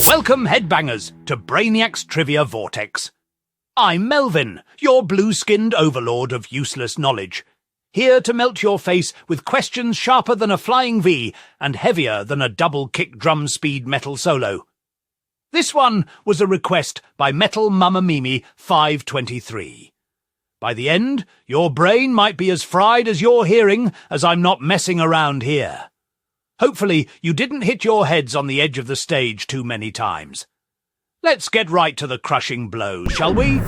Welcome, headbangers, to Brainiac's Trivia Vortex. I'm Melvin, your blue-skinned overlord of useless knowledge, here to melt your face with questions sharper than a flying V and heavier than a double-kick drum speed metal solo. This one was a request by Metal Mama Mimi 523. By the end, your brain might be as fried as your hearing, as I'm not messing around here. Hopefully, you didn't hit your heads on the edge of the stage too many times. Let's get right to the crushing blows, shall we?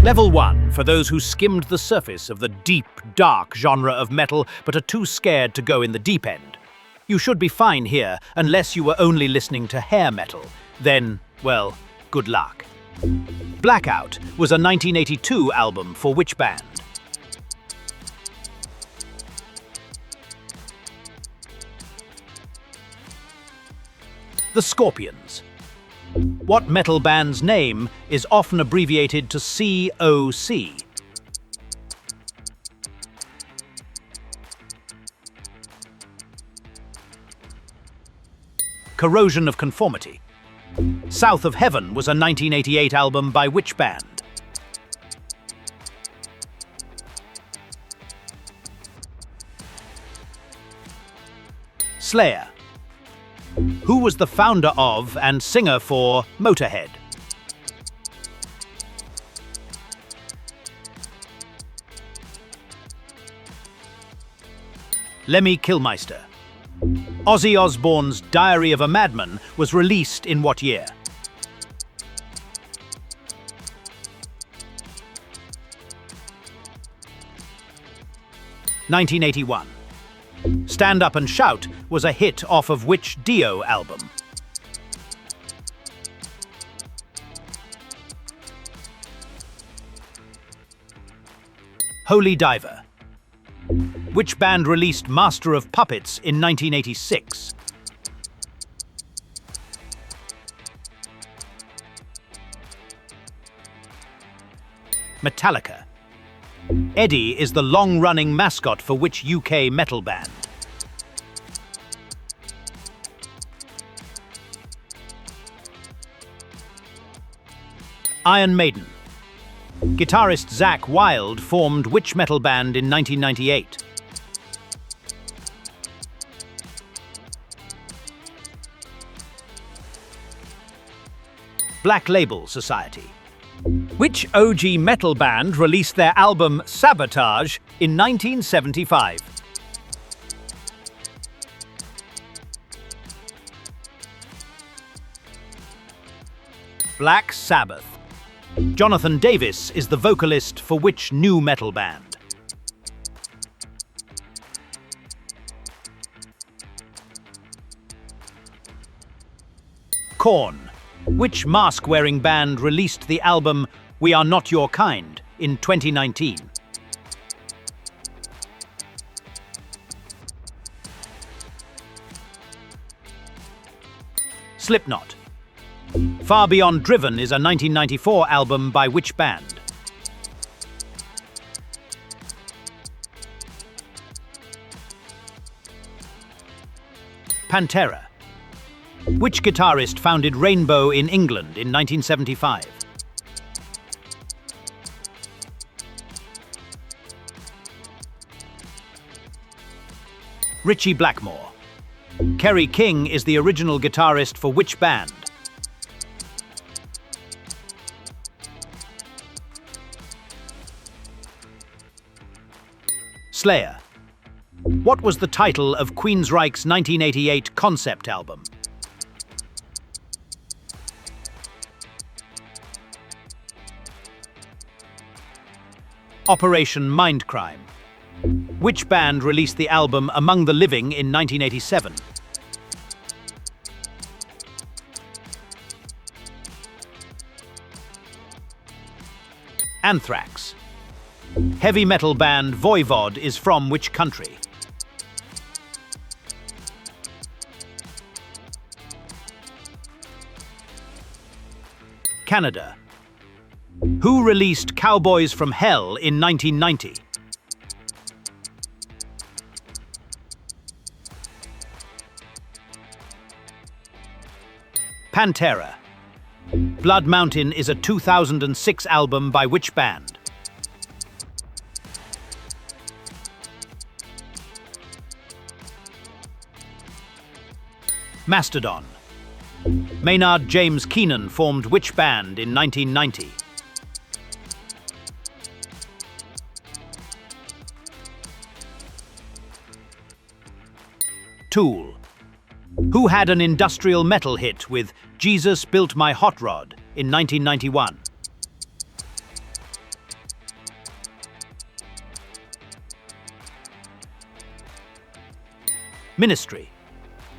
Level 1, for those who skimmed the surface of the deep, dark genre of metal but are too scared to go in the deep end. You should be fine here, unless you were only listening to hair metal. Then, well, good luck. Blackout was a 1982 album for which band? The Scorpions. What metal band's name is often abbreviated to COC? Corrosion of Conformity. South of Heaven was a 1988 album by which band? Slayer. Who was the founder of and singer for Motorhead? Lemmy Kilmister. Ozzy Osbourne's Diary of a Madman was released in what year? (1981). Stand Up and Shout was a hit off of which Dio album? Holy Diver. Which band released Master of Puppets in 1986? Metallica. Eddie is the long-running mascot for which UK metal band? Iron Maiden. Guitarist Zakk Wylde formed which metal band in 1998? Black Label Society. Which OG metal band released their album Sabotage in 1975? Black Sabbath. Jonathan Davis is the vocalist for which nu metal band? Korn. Which mask-wearing band released the album We Are Not Your Kind in 2019? Slipknot. Far Beyond Driven is a 1994 album by which band? Pantera. Which guitarist founded Rainbow in England in 1975? Ritchie Blackmore. Kerry King is the original guitarist for which band? Slayer. What was the title of Queensryche's 1988 concept album? Operation Mindcrime. Which band released the album Among the Living in 1987? Anthrax. Heavy metal band Voivod is from which country? Canada. Who released Cowboys from Hell in 1990? Pantera. Blood Mountain is a 2006 album by which band? Mastodon. Maynard James Keenan formed which band in 1990? Tool. Who had an industrial metal hit with Jesus Built My Hot Rod in 1991? Ministry.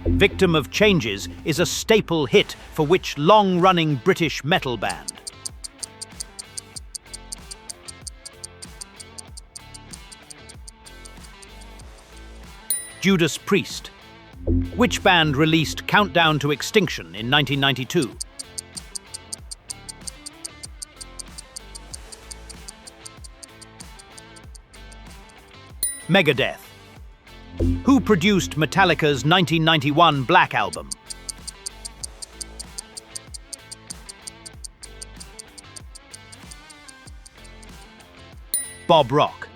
Victim of Changes is a staple hit for which long-running British metal band? Judas Priest. Which band released Countdown to Extinction in 1992? Megadeth. Who produced Metallica's 1991 Black Album? Bob Rock.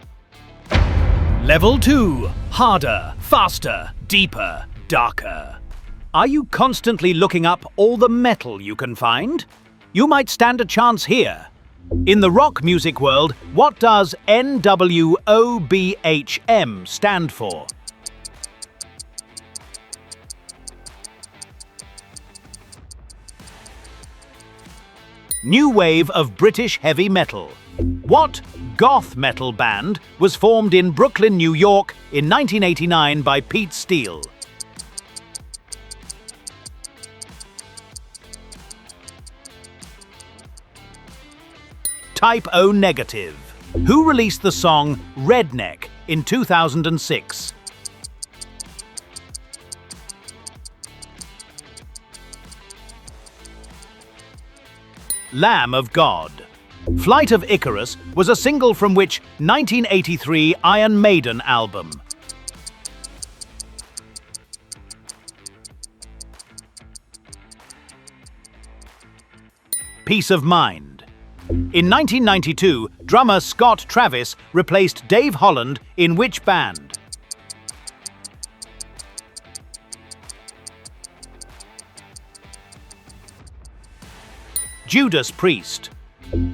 Level 2. Harder, faster, deeper, darker. Are you constantly looking up all the metal you can find? You might stand a chance here. In the rock music world, what does NWOBHM stand for? New wave of British heavy metal. What goth metal band was formed in Brooklyn, New York in 1989 by Pete Steele? Type O Negative. Who released the song Redneck in 2006? Lamb of God. Flight of Icarus was a single from which 1983 Iron Maiden album? Peace of Mind. In 1992, drummer Scott Travis replaced Dave Holland in which band? Judas Priest.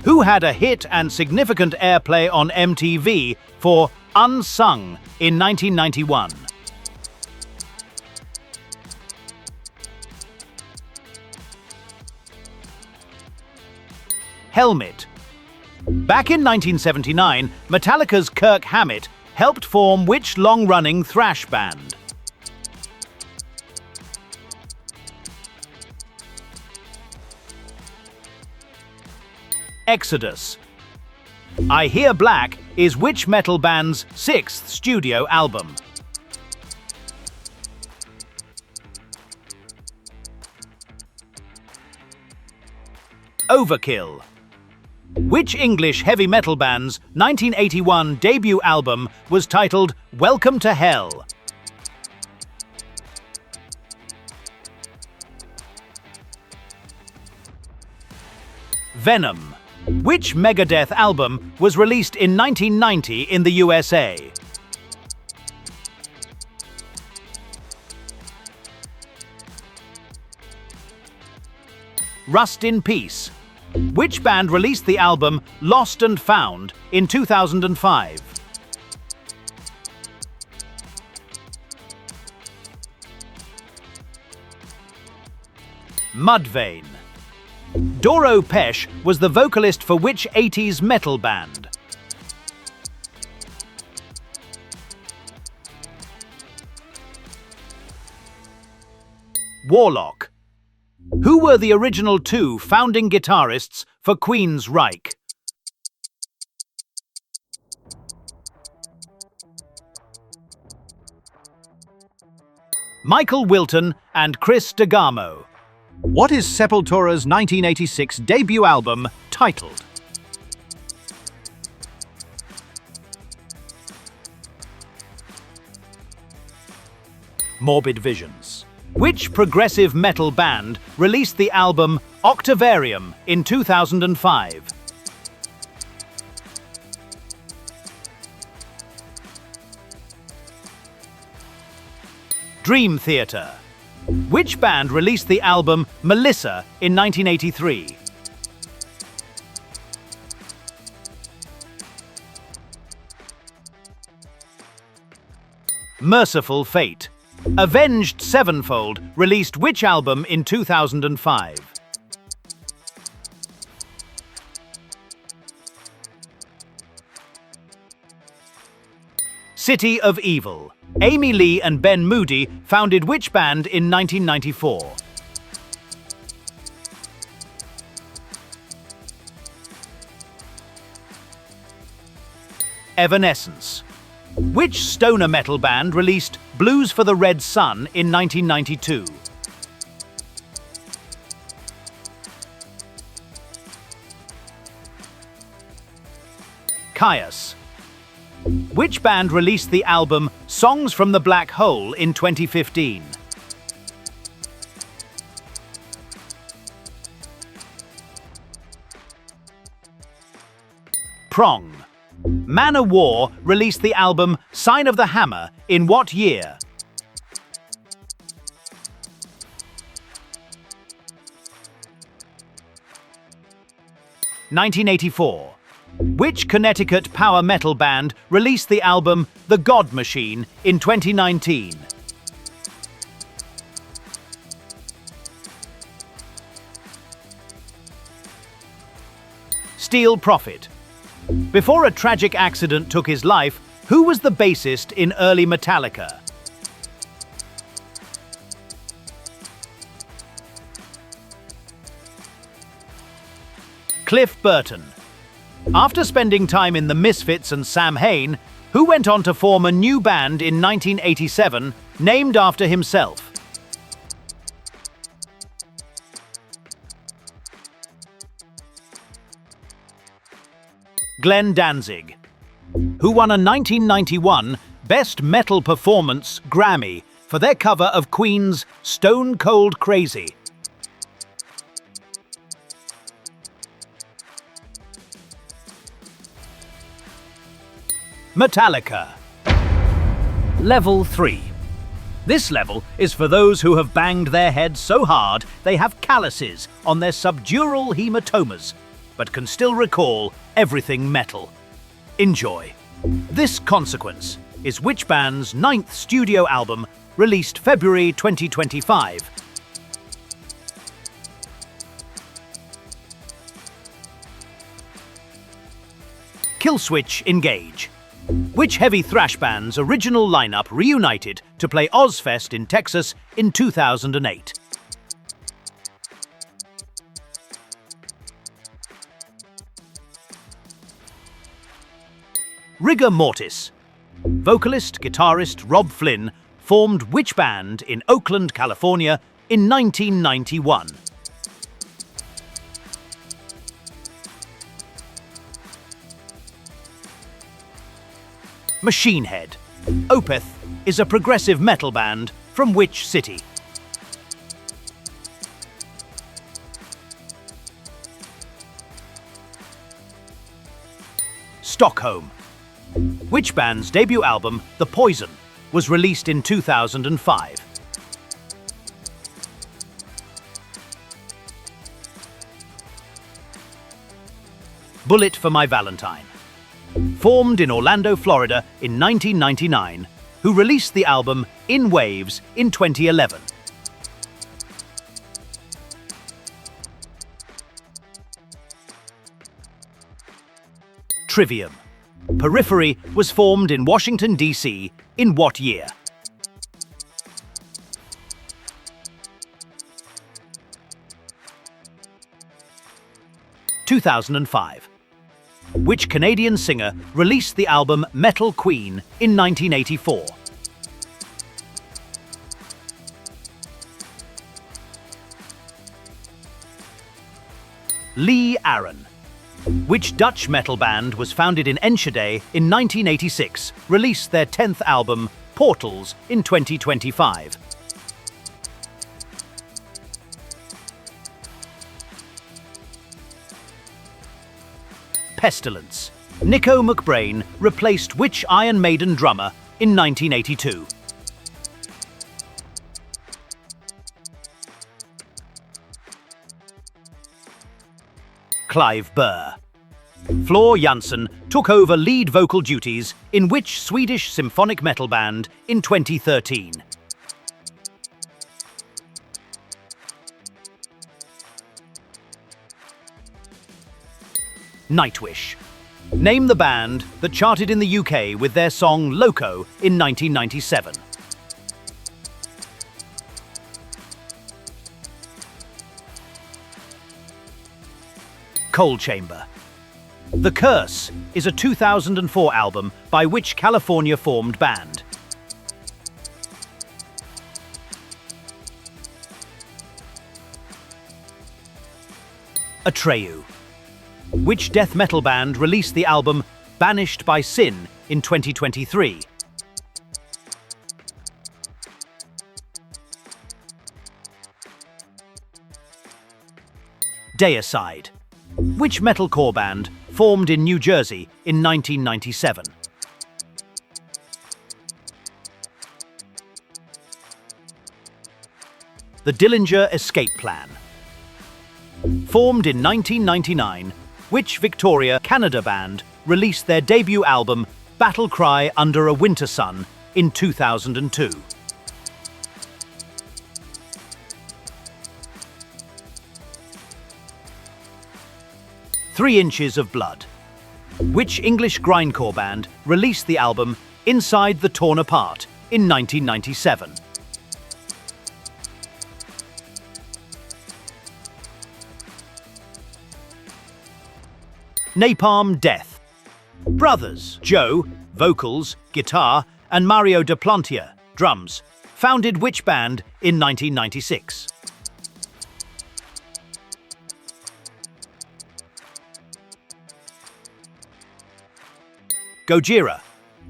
Who had a hit and significant airplay on MTV for Unsung in 1991? Helmet. Back in 1979, Metallica's Kirk Hammett helped form which long-running thrash band? Exodus. I Hear Black is which metal band's 6th studio album? Overkill. Which English heavy metal band's 1981 debut album was titled Welcome to Hell? Venom. Which Megadeth album was released in 1990 in the USA? Rust in Peace. Which band released the album Lost and Found in 2005? Mudvayne. Doro Pesh was the vocalist for which 80s metal band? Warlock. Who were the original two founding guitarists for Queen's Reich? Michael Wilton and Chris DeGarmo. What is Sepultura's 1986 debut album titled? Morbid Visions. Which progressive metal band released the album Octavarium in 2005? Dream Theater. Which band released the album Melissa in 1983? Merciful Fate. Avenged Sevenfold released which album in 2005? City of Evil. Amy Lee and Ben Moody founded which band in 1994? Evanescence. Which stoner metal band released Blues for the Red Sun in 1992? Caius. Which band released the album Songs from the Black Hole in 2015? Prong. Manowar released the album Sign of the Hammer in what year? (1984). Which Connecticut power metal band released the album The God Machine in 2019? Steel Prophet. Before a tragic accident took his life, who was the bassist in early Metallica? Cliff Burton. After spending time in the Misfits and Sam Hain, who went on to form a new band in 1987 named after himself? Glenn Danzig. Who won a 1991 Best Metal Performance Grammy for their cover of Queen's Stone Cold Crazy? Metallica. Level 3. This level is for those who have banged their heads so hard they have calluses on their subdural hematomas, but can still recall everything metal. Enjoy. This Consequence is which band's 9th studio album, released February 2025. Killswitch Engage. Which heavy thrash band's original lineup reunited to play Ozfest in Texas in 2008? Rigor Mortis. Vocalist, guitarist Rob Flynn formed which band in Oakland, California in 1991? Machine Head. Opeth is a progressive metal band from which city? Stockholm. Which band's debut album, The Poison, was released in 2005? Bullet for My Valentine. Formed in Orlando, Florida in 1999, who released the album In Waves in 2011. Trivium. Periphery was formed in Washington, D.C. in what year? (2005). Which Canadian singer released the album Metal Queen in 1984? Lee Aaron. Which Dutch metal band was founded in Enschede in 1986, released their 10th album, Portals, in 2025? pestilence. Nico McBrain replaced which Iron Maiden drummer in 1982? Clive Burr. Floor Jansen took over lead vocal duties in which Swedish symphonic metal band in 2013? Nightwish. Name the band that charted in the UK with their song Loco in 1997. Coal Chamber. The Curse is a 2004 album by which California-formed band? Atreyu. Which death metal band released the album Banished by Sin in 2023? Deicide. Which metalcore band formed in New Jersey in 1997? The Dillinger Escape Plan. Formed in 1999, which Victoria, Canada band released their debut album Battle Cry Under a Winter Sun in 2002? 3 Inches of Blood. Which English grindcore band released the album Inside the Torn Apart in 1997? Napalm Death. Brothers Joe, vocals, guitar, and Mario Duplantier, drums, founded which band in 1996? Gojira.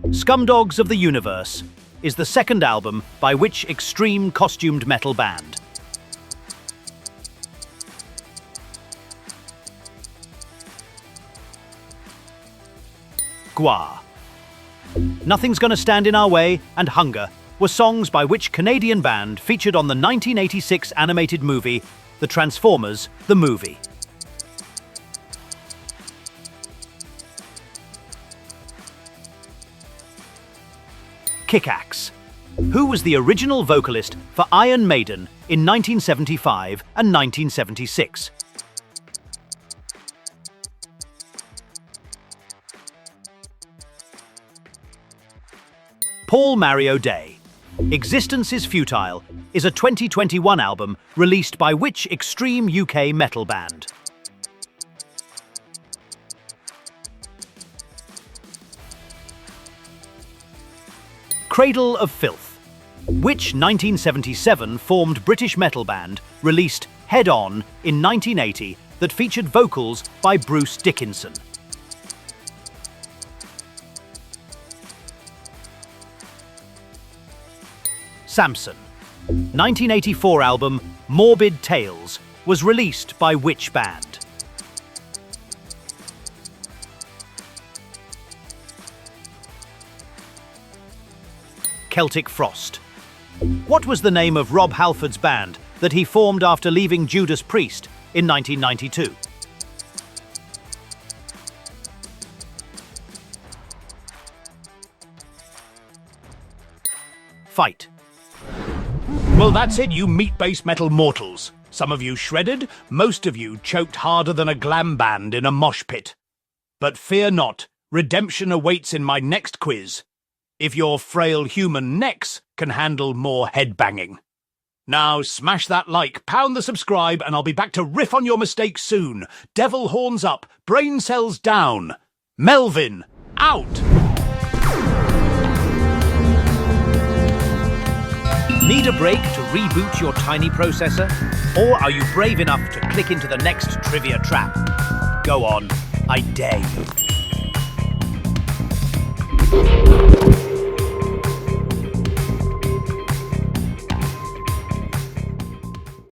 Scumdogs of the Universe is the second album by which extreme costumed metal band? Gua. Nothing's Gonna Stand in Our Way and Hunger were songs by which Canadian band featured on the 1986 animated movie The Transformers: The Movie? Kickaxe. Who was the original vocalist for Iron Maiden in 1975 and 1976? Paul Mario Day. Existence is Futile is a 2021 album released by which extreme UK metal band? Cradle of Filth. Which 1977 formed British metal band released Head On in 1980 that featured vocals by Bruce Dickinson? Samson. 1984 album Morbid Tales was released by which band? Celtic Frost. What was the name of Rob Halford's band that he formed after leaving Judas Priest in 1992? Fight. Well, that's it, you meat-based metal mortals. Some of you shredded, most of you choked harder than a glam band in a mosh pit. But fear not, redemption awaits in my next quiz, if your frail human necks can handle more headbanging. Now smash that like, pound the subscribe, and I'll be back to riff on your mistakes soon. Devil horns up, brain cells down. Melvin, out! Need a break to reboot your tiny processor? Or are you brave enough to click into the next trivia trap? Go on, I dare you.